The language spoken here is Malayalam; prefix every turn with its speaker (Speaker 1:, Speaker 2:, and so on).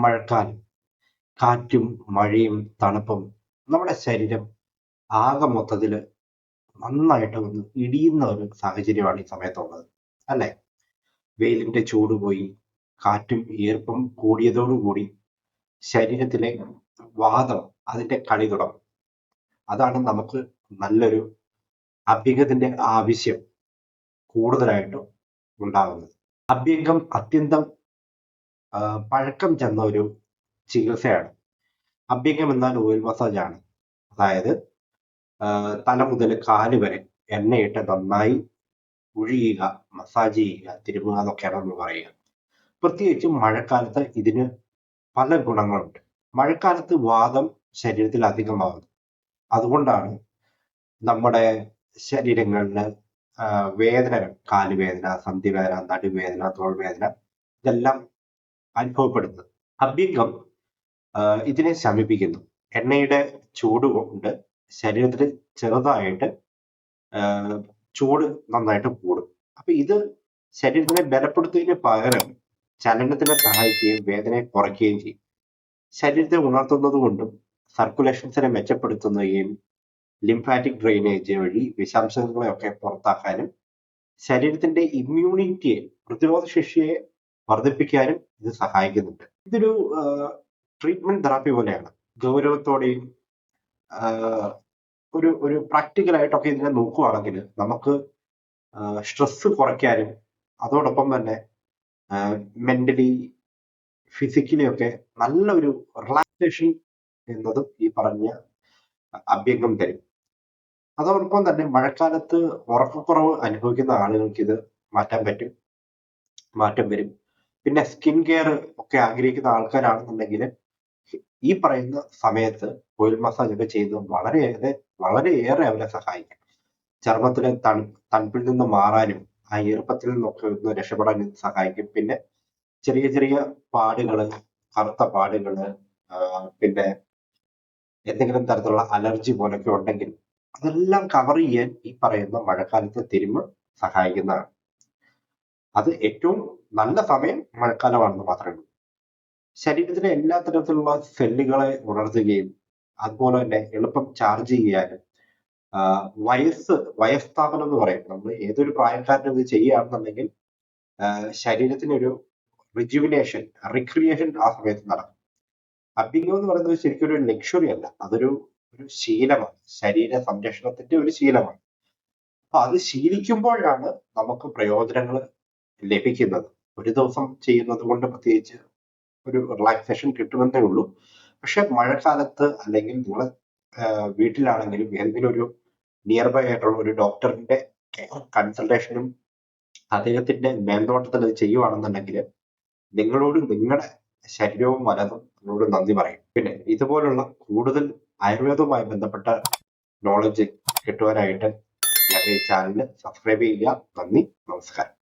Speaker 1: മഴക്കാലം, കാറ്റും മഴയും തണുപ്പും നമ്മുടെ ശരീരം ആകെ മൊത്തത്തില് നന്നായിട്ട് ഒന്ന് ഇടിയുന്ന ഒരു സാഹചര്യമാണ് ഈ സമയത്തുള്ളത്. അല്ലേ? വെയിലിന്റെ ചൂട് പോയി, കാറ്റും ഈർപ്പം കൂടിയതോടുകൂടി ശരീരത്തിലെ വാതം അതിന്റെ കളി തുടങ്ങും. അതാണ് നമുക്ക് നല്ലൊരു അഭ്യംഗത്തിന്റെ ആവശ്യം കൂടുതലായിട്ടും ഉണ്ടാകുന്നത്. അഭ്യംഗം അത്യന്തം പഴക്കം ചെന്ന ഒരു ചികിത്സയാണ്. അഭ്യംഗം എന്നാൽ ഓയിൽ മസാജ് ആണ്. അതായത് തല മുതൽ കാല് വരെ എണ്ണയിട്ട് നന്നായി ഉഴിയുക, മസാജ് ചെയ്യുക, തിരുമുക എന്നൊക്കെയാണ് നമ്മൾ പറയുക. പ്രത്യേകിച്ചും മഴക്കാലത്ത് ഇതിന് പല ഗുണങ്ങളുണ്ട്. മഴക്കാലത്ത് വാതം ശരീരത്തിൽ അധികമാകുന്നു. അതുകൊണ്ടാണ് നമ്മുടെ ശരീരങ്ങളിൽ വേദനകൾ, കാലുവേദന, സന്ധിവേദന, നടുവേദന, തോൾവേദന ഇതെല്ലാം അനുഭവപ്പെടുന്നത്. അഭ്യംഗം ഇതിനെ ശമിപ്പിക്കുന്നു. എണ്ണയുടെ ചൂട് കൊണ്ട് ശരീരത്തിൽ ചെറുതായിട്ട് ചൂട് നന്നായിട്ട് കൂടും. അപ്പൊ ഇത് ശരീരത്തിനെ ബലപ്പെടുത്തുന്നതിന് പകരം ചലനത്തിനെ സഹായിക്കുകയും വേദനയെ കുറയ്ക്കുകയും ചെയ്യും. ശരീരത്തെ ഉണർത്തുന്നത് കൊണ്ടും സർക്കുലേഷൻസിനെ മെച്ചപ്പെടുത്തുകയും ലിംഫാറ്റിക് ഡ്രെയിനേജ് വഴി വിഷാംശങ്ങളെയൊക്കെ പുറത്താക്കാനും ശരീരത്തിന്റെ ഇമ്മ്യൂണിറ്റിയെ, പ്രതിരോധ ശേഷിയെ വർദ്ധിപ്പിക്കാനും ഇത് സഹായിക്കുന്നുണ്ട്. ഇതൊരു ട്രീറ്റ്മെന്റ് തെറാപ്പി പോലെയാണ്. ഗൗരവത്തോടെയും ഒരു ഒരു പ്രാക്ടിക്കലായിട്ടൊക്കെ ഇതിനെ നോക്കുകയാണെങ്കിൽ നമുക്ക് സ്ട്രെസ് കുറയ്ക്കാനും അതോടൊപ്പം തന്നെ മെന്റലി, ഫിസിക്കലി ഒക്കെ നല്ലൊരു റിലാക്സേഷൻ എന്നതും ഈ പറഞ്ഞ അഭ്യംഗം തരും. അതോടൊപ്പം തന്നെ മഴക്കാലത്ത് ഉറക്കക്കുറവ് അനുഭവിക്കുന്ന ആളുകൾക്ക് ഇത് മാറ്റം വരും. പിന്നെ സ്കിൻ കെയർ ഒക്കെ ആഗ്രഹിക്കുന്ന ആൾക്കാരാണെന്നുണ്ടെങ്കിൽ ഈ പറയുന്ന സമയത്ത് ഓയിൽ മസാജ് ഒക്കെ ചെയ്യുന്നത് വളരെയേറെ അവരെ സഹായിക്കും. ചർമ്മത്തിലെ തണുപ്പിൽ നിന്ന് മാറാനും ആ ഈർപ്പത്തിൽ നിന്നൊക്കെ ഒന്ന് രക്ഷപ്പെടാനും സഹായിക്കും. പിന്നെ ചെറിയ ചെറിയ പാടുകള്, കറുത്ത പാടുകള്, പിന്നെ എന്തെങ്കിലും തരത്തിലുള്ള അലർജി പോലൊക്കെ ഉണ്ടെങ്കിൽ അതെല്ലാം കവർ ചെയ്യാൻ ഈ പറയുന്ന മഴക്കാലത്തെ തിരുമ്മ് സഹായിക്കുന്നതാണ്. അത് ഏറ്റവും നല്ല സമയം മഴക്കാലമാണെന്ന് മാത്രമേ ഉള്ളൂ. ശരീരത്തിലെ എല്ലാ തരത്തിലുള്ള സെല്ലുകളെ ഉണർത്തുകയും അതുപോലെ തന്നെ എളുപ്പം ചാർജ് ചെയ്യാനും വയസ്സ്ഥാപനം എന്ന് പറയും. നമ്മൾ ഏതൊരു പ്രായക്കാരനും ഇത് ചെയ്യുകയാണെന്നുണ്ടെങ്കിൽ ശരീരത്തിനൊരു റിക്രിയേഷൻ ആ സമയത്ത് നടക്കും. അഭ്യംഗം എന്ന് പറയുന്നത് ശരിക്കും ഒരു ലക്ഷറി അല്ല, അതൊരു ശീലമാണ്. ശരീര സംരക്ഷണത്തിന്റെ ഒരു ശീലമാണ്. അപ്പൊ അത് ശീലിക്കുമ്പോഴാണ് നമുക്ക് പ്രയോജനങ്ങൾ ലഭിക്കുന്നത്. ഒരു ദിവസം ചെയ്യുന്നത് കൊണ്ട് പ്രത്യേകിച്ച് ഒരു റിലാക്സേഷൻ കിട്ടുമെന്നേ ഉള്ളൂ. പക്ഷെ മഴക്കാലത്ത് അല്ലെങ്കിൽ നിങ്ങൾ വീട്ടിലാണെങ്കിലും ഏതെങ്കിലും ഒരു നിയർ ബൈ ആയിട്ടുള്ള ഒരു ഡോക്ടറിന്റെ കൺസൾട്ടേഷനും അദ്ദേഹത്തിന്റെ മേൽനോട്ടത്തിൽ അത് ചെയ്യുവാണെന്നുണ്ടെങ്കിൽ നിങ്ങളോട് നിങ്ങളുടെ ശരീരവും മനതും നിങ്ങളോട് നന്ദി പറയും. പിന്നെ ഇതുപോലുള്ള കൂടുതൽ ആയുർവേദവുമായി ബന്ധപ്പെട്ട നോളജ് കിട്ടുവാനായിട്ട് ഞങ്ങളുടെ ഈ ചാനൽ സബ്സ്ക്രൈബ് ചെയ്യുക. നന്ദി, നമസ്കാരം.